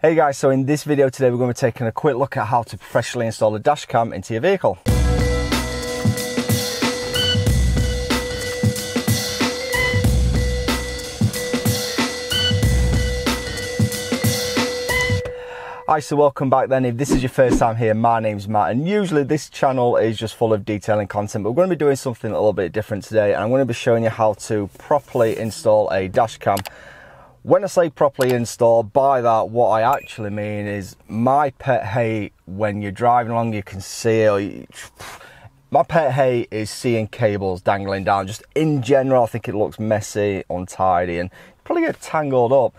Hey guys, so in this video today we're going to be taking a quick look at how to professionally install a dash cam into your vehicle. Hi, so welcome back then. If this is your first time here, my name's Matt, and usually this channel is just full of detailing content, but we're going to be doing something a little bit different today, and I'm going to be showing you how to properly install a dash cam. When I say properly install, by that what I actually mean is my pet hate when you're driving along, you can see, my pet hate is seeing cables dangling down. Just in general, I think it looks messy, untidy, and you probably get tangled up.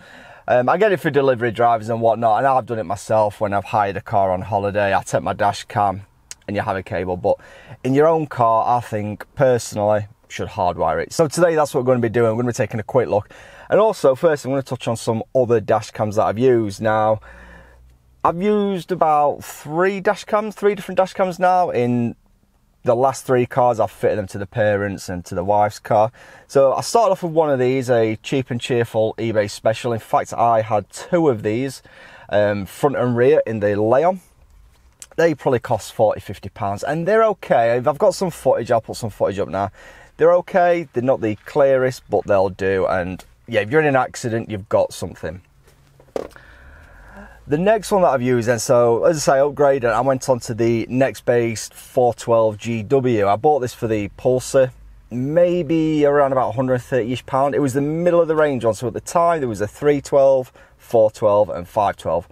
I get it for delivery drivers and whatnot, and I've done it myself when I've hired a car on holiday. I take my dash cam and you have a cable, but in your own car, I think personally, should hardwire it. So today that's what we're going to be doing. We're going to be taking a quick look. And also, first I'm going to touch on some other dash cams that I've used. Now, I've used about three different dash cams now. In the last three cars, I've fitted them to the parents and to the wife's car. So I started off with one of these, a cheap and cheerful eBay special. In fact, I had two of these, front and rear in the Leon. They probably cost £40–50, and they're okay. If I've got some footage, I'll put some footage up now. They're okay, they're not the clearest, but they'll do. And yeah, if you're in an accident, you've got something. The next one that I've used then, so as I say, upgraded, I went on to the Nextbase 412GW. I bought this for the Pulsar, maybe around about £130-ish. It was the middle of the range one, so at the time there was a 312, 412 and 512.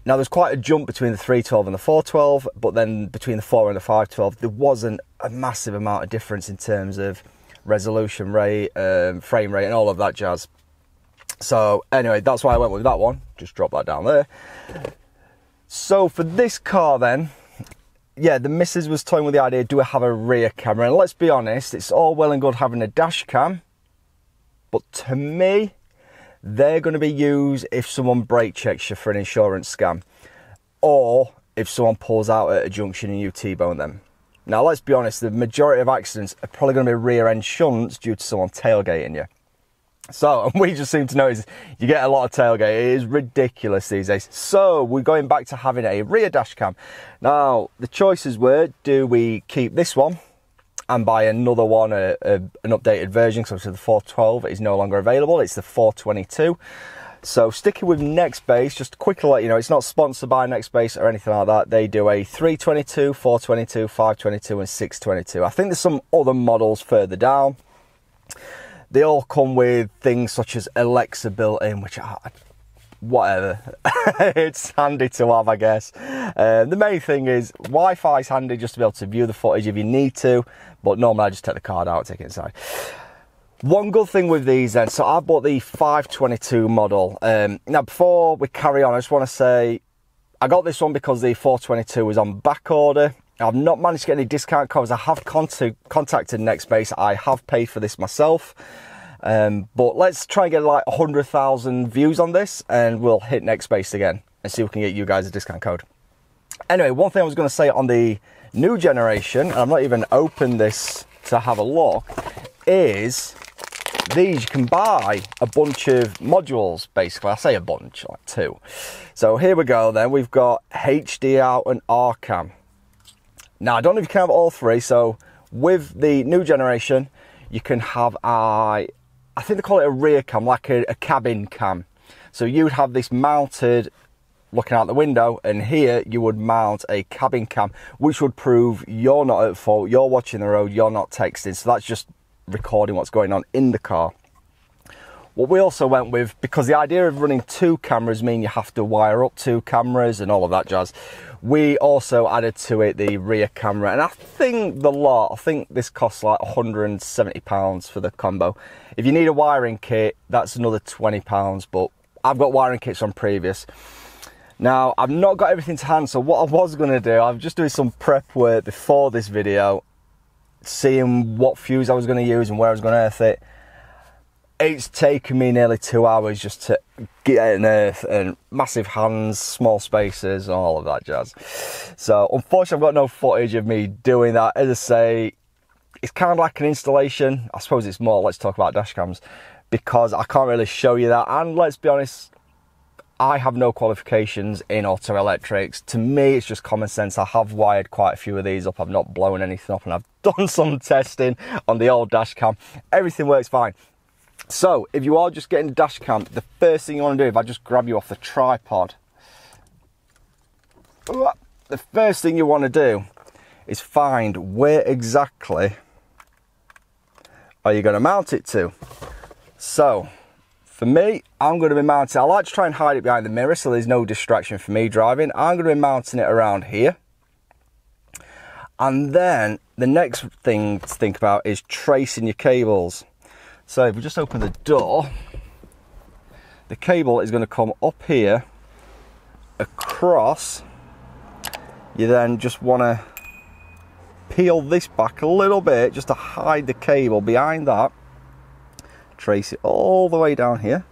Now there's quite a jump between the 312 and the 412, but then between the 4 and the 512 there wasn't a massive amount of difference in terms of resolution rate, frame rate and all of that jazz. So anyway, that's why I went with that one. Just drop that down there. So for this car then, yeah, the missus was toying with the idea, do I have a rear camera? And let's be honest, it's all well and good having a dash cam, but to me, they're going to be used if someone brake checks you for an insurance scam, or if someone pulls out at a junction and you T-bone them. Now, let's be honest, the majority of accidents are probably going to be rear end shunts due to someone tailgating you. So, and we just seem to notice you get a lot of tailgate. It is ridiculous these days. So, we're going back to having a rear dash cam. Now, the choices were, do we keep this one and buy another one, an updated version, because the 412 is no longer available. It's the 422. So sticking with Nextbase, just to quickly let you know, it's not sponsored by Nextbase or anything like that. They do a 322, 422, 522 and 622. I think there's some other models further down. They all come with things such as Alexa built in, which are whatever. It's handy to have, I guess. The main thing is Wi-Fi is handy just to be able to view the footage if you need to, but normally I just take the card out, take it inside. One good thing with these then, so I bought the 522 model. Now before we carry on, I just want to say I got this one because the 422 was on back order. I've not managed to get any discount codes. I have contacted Nextbase. I have paid for this myself. But let's try and get like 100,000 views on this, and we'll hit Nextbase again and see if we can get you guys a discount code. Anyway, one thing I was going to say on the new generation, and I've not even opened this to have a look, is these you can buy a bunch of modules, basically. I say a bunch, like two. So here we go then. We've got HD out and RCam. Now, I don't know if you can have all three. So with the new generation, you can have I think they call it a rear cam, like a cabin cam. So you'd have this mounted looking out the window, and here you would mount a cabin cam, which would prove you're not at fault, you're watching the road, you're not texting. So that's just recording what's going on in the car. What we also went with, because the idea of running two cameras mean you have to wire up two cameras and all of that jazz, we also added to it the rear camera. And I think this costs like £170 for the combo. If you need a wiring kit, that's another £20, but I've got wiring kits on previous. Now, I've not got everything to hand, so what I was going to do, I'm just doing some prep work before this video, seeing what fuse I was going to use and where I was going to earth it. It's taken me nearly 2 hours just to get an earth, and massive hands, small spaces, and all of that jazz. So unfortunately I've got no footage of me doing that. As I say, it's kind of like an installation. I suppose it's more, let's talk about dash cams, because I can't really show you that. And let's be honest, I have no qualifications in auto electrics. To me, it's just common sense. I have wired quite a few of these up. I've not blown anything up, and I've done some testing on the old dash cam. Everything works fine. So if you are just getting the dash cam, the first thing you want to do, if I just grab you off the tripod, the first thing you want to do is find where exactly are you going to mount it to. So for me, I'm going to be mounting, I like to try and hide it behind the mirror so there's no distraction for me driving. I'm going to be mounting it around here. And then the next thing to think about is tracing your cables. So if we just open the door, the cable is going to come up here, across. You then just want to peel this back a little bit just to hide the cable behind that. Trace it all the way down here,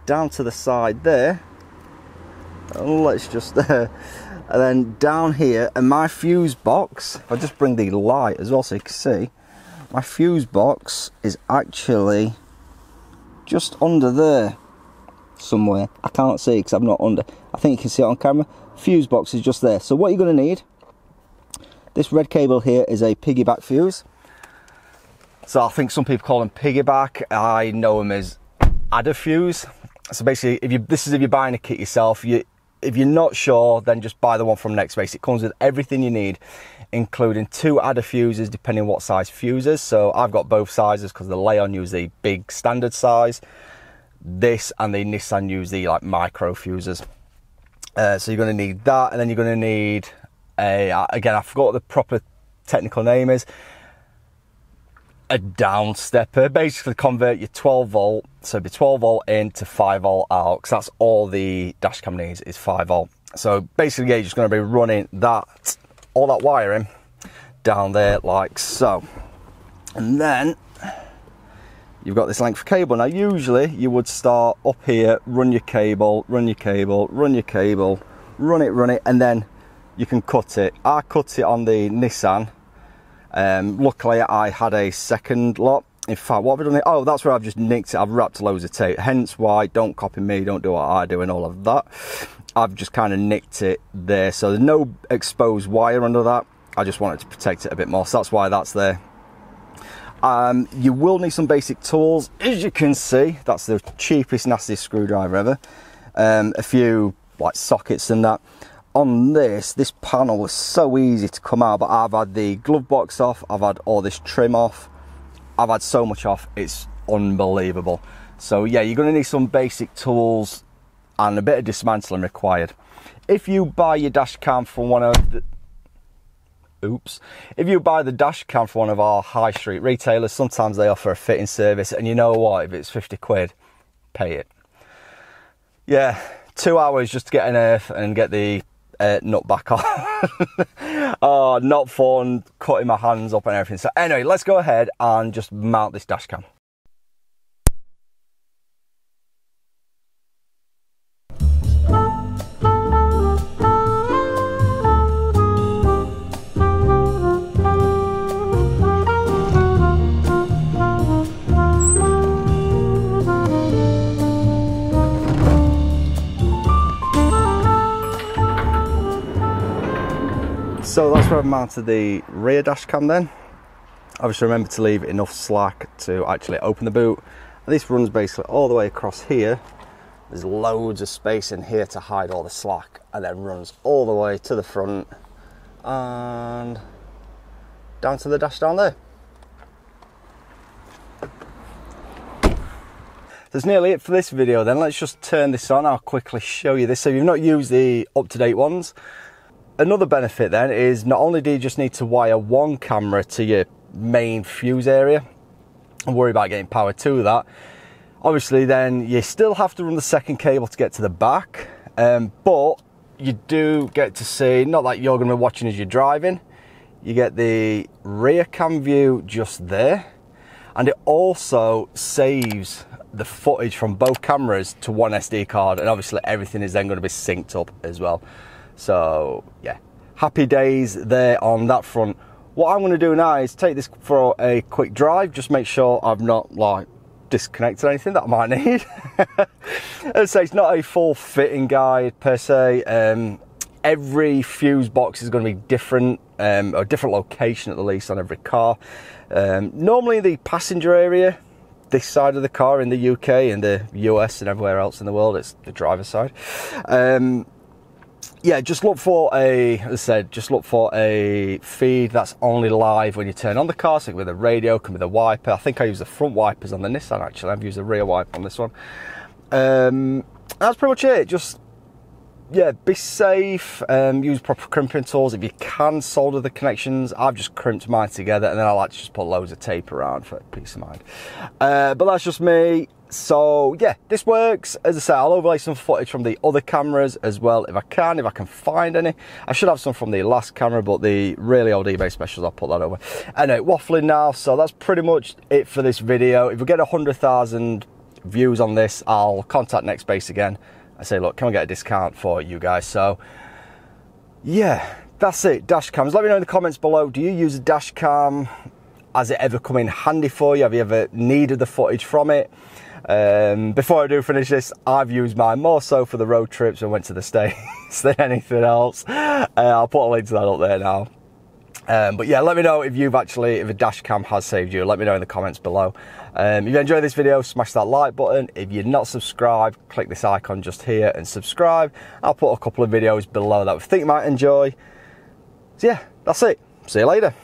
down to the side there, and let's just and then down here. And my fuse box, if I just bring the light as well so you can see, my fuse box is actually just under there somewhere. I can't see because I'm not under. I think you can see it on camera. Fuse box is just there. So what you're going to need, this red cable here is a piggyback fuse. So I think some people call them piggyback. I know them as adder fuse. So basically, if you're buying a kit yourself, if you're not sure, then just buy the one from Nextbase. It comes with everything you need, including 2 adder fuses, depending on what size fuses. So I've got both sizes because the Leon use the big standard size. This and the Nissan use the like micro fuses. So you're going to need that, and then you're going to need again, I forgot what the proper technical name is, a down stepper. Basically convert your 12 volt, so it'd be 12 volt in to 5 volt out, because that's all the dash cam needs is 5 volt. So basically, yeah, you're just going to be running that, all that wiring down there like so. And then you've got this length of cable. Now usually you would start up here, run your cable, run your cable, run your cable, run it, and then you can cut it. I cut it on the Nissan. Luckily I had a second lot. In fact, what have I done here? Oh, that's where I've just nicked it. I've wrapped loads of tape, hence why don't copy me, don't do what I do and all of that. I've just kind of nicked it there, so there's no exposed wire under that. I just wanted to protect it a bit more, so that's why that's there. You will need some basic tools. As you can see, that's the cheapest, nastiest screwdriver ever. A few like sockets and that. On this panel was so easy to come out, but I've had the glove box off, I've had all this trim off, I've had so much off, it's unbelievable. So yeah, you're going to need some basic tools and a bit of dismantling required. If you buy your dash cam from one of the if you buy the dash cam from one of our high street retailers, sometimes they offer a fitting service, and you know what, if it's 50 quid, pay it. Yeah, 2 hours just to get an earth and get the nut back on. Oh, not fun, cutting my hands up and everything. So anyway, let's go ahead and just mount this dash cam. So that's where I've mounted the rear dash cam then. Obviously remember to leave enough slack to actually open the boot. This runs basically all the way across here. There's loads of space in here to hide all the slack, and then runs all the way to the front and down to the dash down there. That's nearly it for this video then. Let's just turn this on. I'll quickly show you this. So you've not used the up-to-date ones. Another benefit then is not only do you just need to wire one camera to your main fuse area and worry about getting power to that, obviously then you still have to run the second cable to get to the back, but you do get to see, not that you're going to be watching as you're driving, you get the rear cam view just there, and it also saves the footage from both cameras to one SD card, and obviously everything is then going to be synced up as well. So yeah, happy days there on that front. What I'm going to do now is take this for a quick drive, just make sure I've not like disconnected anything that I might need. As I say, it's not a full fitting guide per se. Every fuse box is going to be different, or a different location at the least on every car. Normally the passenger area, this side of the car in the UK, in the US and everywhere else in the world, it's the driver's side. Yeah, just look for a, as I said, just look for a feed that's only live when you turn on the car. So with a radio, come with a wiper. I think I use the front wipers on the Nissan actually. I've used a rear wiper on this one. That's pretty much it. Just, yeah, be safe, use proper crimping tools. If you can solder the connections, I've just crimped mine together, and then I like to just put loads of tape around for peace of mind. But that's just me. So yeah, this works. As I say, I'll overlay some footage from the other cameras as well if I can find any. I should have some from the last camera, but the really old eBay specials, I'll put that over. Anyway, waffling now, so that's pretty much it for this video. If we get 100,000 views on this, I'll contact Nextbase again. I say, look, can we get a discount for you guys? So yeah, that's it. Dash cams. Let me know in the comments below, do you use a dash cam? Has it ever come in handy for you? Have you ever needed the footage from it? Before I do finish this, I've used mine more so for the road trips and went to the States than anything else. I'll put a link to that up there now. But yeah, let me know if you've actually, if a dash cam has saved you. Let me know in the comments below. If you enjoyed this video, smash that like button. If you're not subscribed, click this icon just here and subscribe. I'll put a couple of videos below that I think you might enjoy. So yeah, that's it. See you later.